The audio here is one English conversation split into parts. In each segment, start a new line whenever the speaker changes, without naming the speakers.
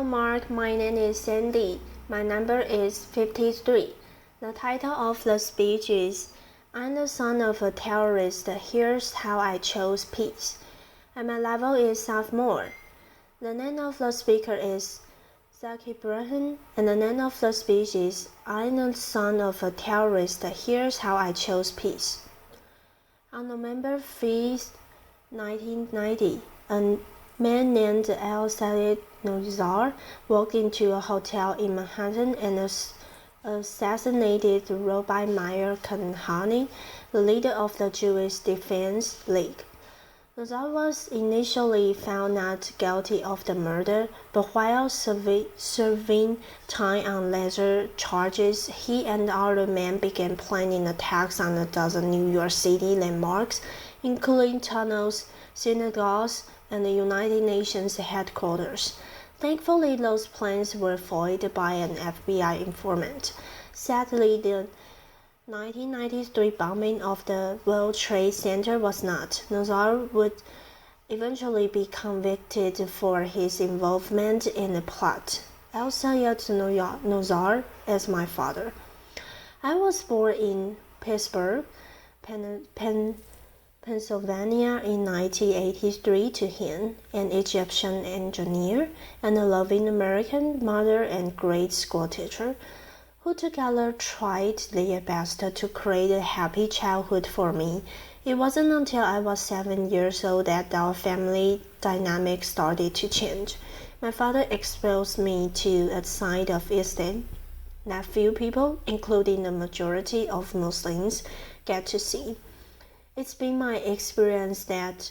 Hello Mark, my name is Sandy. My number is 53. The title of the speech is I'm the son of a terrorist. Here's how I chose peace. And my level is sophomore. The name of the speaker is Ebrahim, and the name of the speech is I'm the son of a terrorist. Here's how I chose peace. On November 5th, 1990, a man named El-Sayed Nozar walked into a hotel in Manhattan and assassinated Rabbi Meir Kahane, the leader of the Jewish Defense League. Nozar was initially found not guilty of the murder, but while serving time on lesser charges, he and other men began planning attacks on a dozen New York City landmarks, including tunnels, synagogues, and the United Nations headquarters. Thankfully, those plans were foiled by an FBI informant. Sadly, the 1993 bombing of the World Trade Center was not. Nozar would eventually be convicted for his involvement in the plot. El-Sayed Nozar as my father. I was born in Pittsburgh, Pennsylvania in 1983 to him, an Egyptian engineer and a loving American mother and grade school teacher, who together tried their best to create a happy childhood for me. It wasn't until I was 7 years old that our family dynamic started to change. My father exposed me to a side of Islam that few people, including the majority of Muslims, get to see. It's been my experience that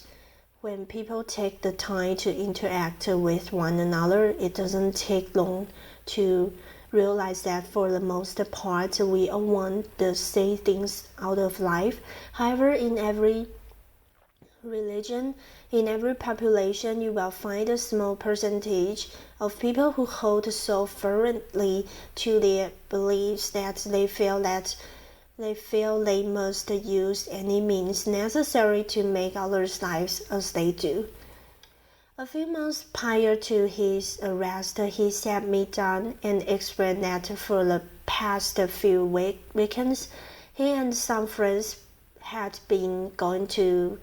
when people take the time to interact with one another, it doesn't take long to realize that for the most part, we all want the same things out of life. However, in every religion, in every population, you will find a small percentage of people who hold so fervently to their beliefs that they feel they must use any means necessary to make others' lives as they do. A few months prior to his arrest, he sat me down and explained that for the past few weekends, he and some friends had been going to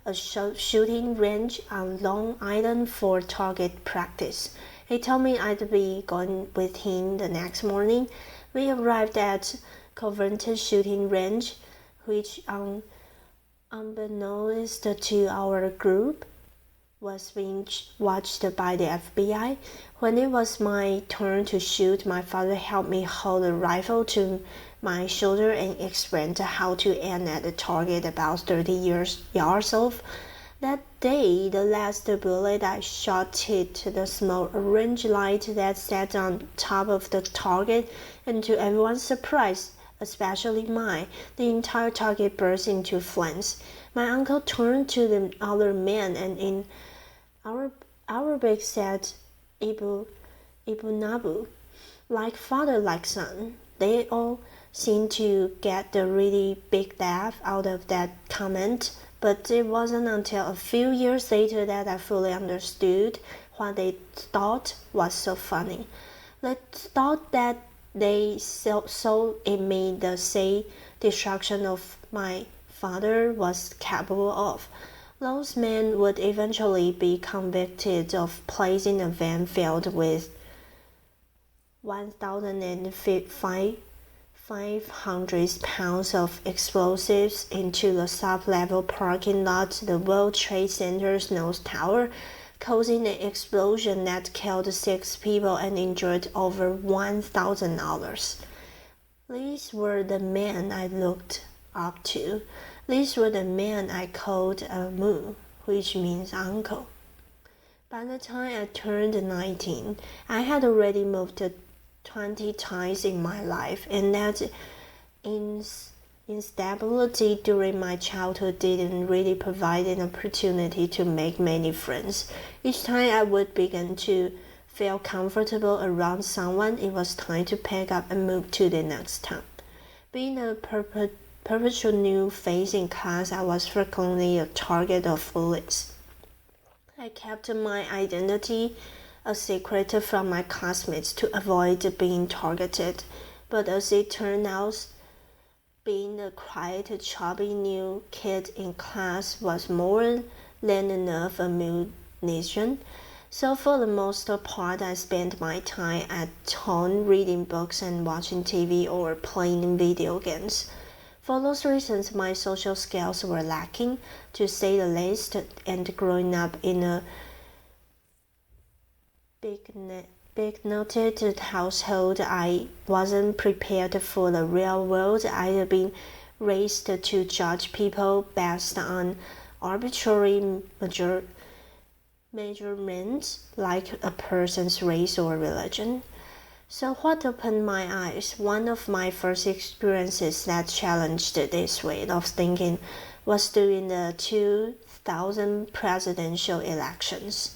a shooting range on Long Island for target practice. He told me I'd be going with him the next morning. We arrived at Covington shooting range, which unbeknownst to our group, was being watched by the FBI. When it was my turn to shoot, my father helped me hold a rifle to my shoulder and explained how to aim at the target about 30 yards off. That day, the last bullet I shot hit the small orange light that sat on top of the target, and to everyone's surprise, especially mine, the entire target burst into flames. My uncle turned to the other men and in Arabic said, Ibu Nabu, like father, like son. They all seemed to get a really big laugh out of that comment, but it wasn't until a few years later that I fully understood what they thought was so funny. They thought that they saw in me the same destruction of my father was capable of. Those men would eventually be convicted of placing a van filled with 1,500 pounds of explosives into the sub-level parking lot of the World Trade Center's North Tower, causing an explosion that killed 6 people and injured over $1,000. These were the men I looked up to. These were the men I called Amu, which means uncle. By the time I turned 19, I had already moved 20 times in my life, and that instability during my childhood didn't really provide an opportunity to make many friends. Each time I would begin to feel comfortable around someone, it was time to pack up and move to the next town. Being a perpetual new face in class, I was frequently a target of bullets. I kept my identity a secret from my classmates to avoid being targeted. But as it turned out, being a quiet, chubby new kid in class was more than enough ammunition. So for the most part, I spent my time at home reading books and watching TV or playing video games. For those reasons, my social skills were lacking, to say the least, and growing up in a big noted household, I wasn't prepared for the real world. I'd been raised to judge people based on arbitrary measurements like a person's race or religion. So what opened my eyes? One of my first experiences that challenged this way of thinking was during the 2000 presidential elections.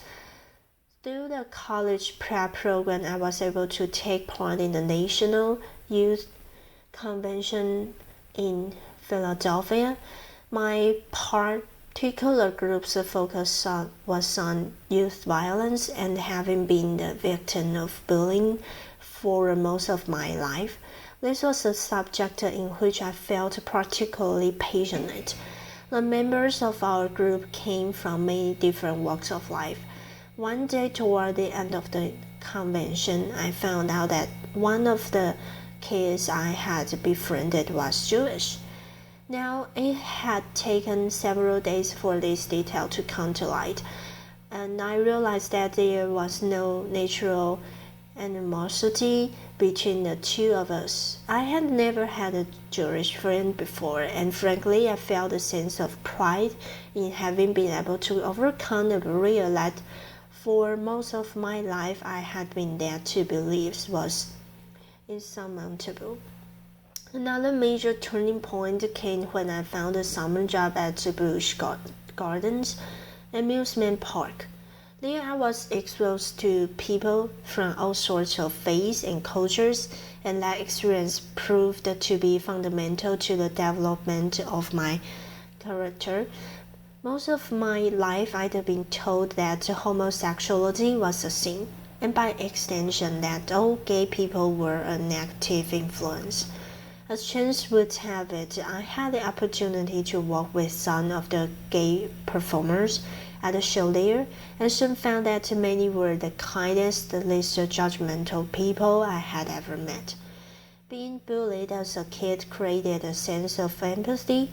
Through the college prep program, I was able to take part in the National Youth Convention in Philadelphia. My particular group's focus was on youth violence, and having been the victim of bullying for most of my life, this was a subject in which I felt particularly passionate. The members of our group came from many different walks of life. One day toward the end of the convention, I found out that one of the kids I had befriended was Jewish. Now, it had taken several days for this detail to come to light, and I realized that there was no natural animosity between the two of us. I had never had a Jewish friend before, and frankly, I felt a sense of pride in having been able to overcome a barrier that for most of my life I had been led to believe was insurmountable. Another major turning point came when I found a summer job at Busch Gardens amusement park. There I was exposed to people from all sorts of faiths and cultures, and that experience proved to be fundamental to the development of my character. Most of my life I'd been told that homosexuality was a sin, and by extension that all gay people were a negative influence. As chance would have it, I had the opportunity to work with some of the gay performers at the show there, and soon found that many were the kindest, least judgmental people I had ever met. Being bullied as a kid created a sense of empathy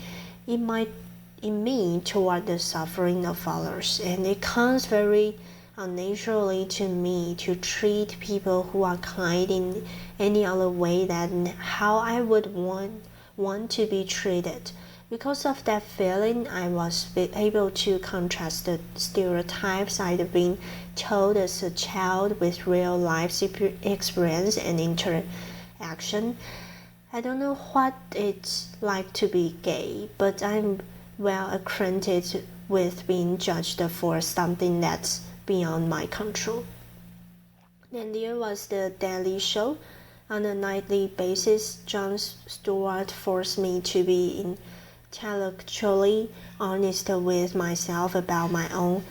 in me toward the suffering of others, and it comes very unnaturally to me to treat people who are kind in any other way than how I would want to be treated. Because of that feeling, I was able to contrast the stereotypes I'd been told as a child with real life experience and interaction. I don't know what it's like to be gay, but I'm well acquainted with being judged for something that's beyond my control. Then there was the Daily Show. On a nightly basis, Jon Stewart forced me to be intellectually honest with myself about my own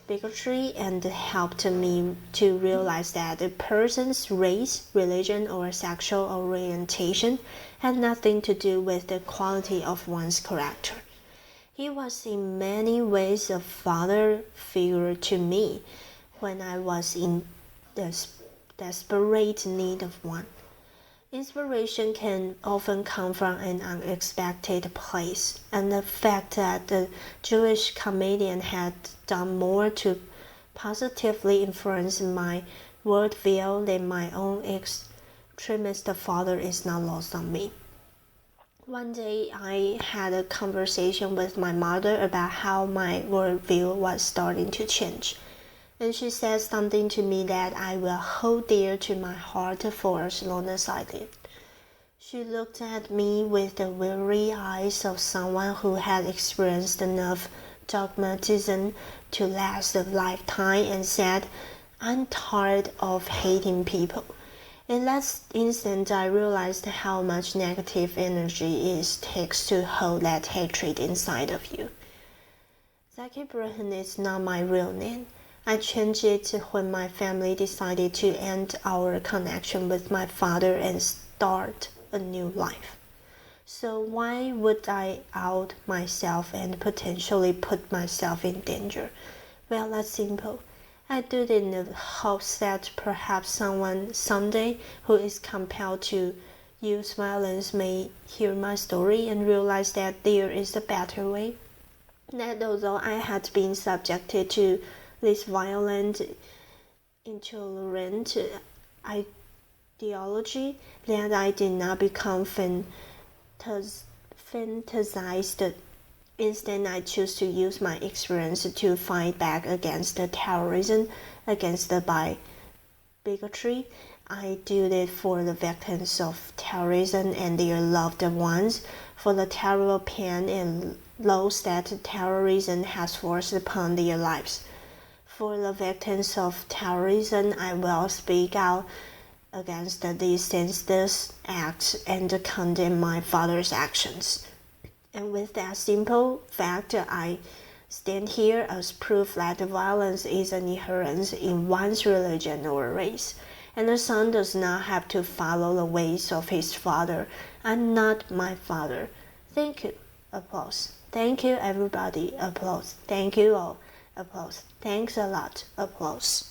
bigotry, and helped me to realize that a person's race, religion, or sexual orientation had nothing to do with the quality of one's character. He was in many ways a father figure to me when I was in desperate need of one. Inspiration can often come from an unexpected place, and the fact that the Jewish comedian had done more to positively influence my worldview than my own extremist father is not lost on me. One day I had a conversation with my mother about how my worldview was starting to change, and she said something to me that I will hold dear to my heart for as long as I live. She looked at me with the weary eyes of someone who had experienced enough dogmatism to last a lifetime and said, "I'm tired of hating people." In that instant, I realized how much negative energy it takes to hold that hatred inside of you. Ebrahim is not my real name. I changed it when my family decided to end our connection with my father and start a new life. So why would I out myself and potentially put myself in danger? Well, that's simple. I do it in the hopes that perhaps someone someday who is compelled to use violence may hear my story and realize that there is a better way. That although I had been subjected to this violent, intolerant ideology, that I did not become fantasized. Instead, I choose to use my experience to fight back against the terrorism, against the bigotry. I do it for the victims of terrorism and their loved ones, for the terrible pain and loss that terrorism has forced upon their lives. For the victims of terrorism, I will speak out against these senseless acts and condemn my father's actions. And with that simple fact, I stand here as proof that violence is an inherent in one's religion or race, and the son does not have to follow the ways of his father. I'm not my father. Thank you. Applause. Thank you, everybody. Applause. Thank you all. Applause. Thanks a lot. Applause.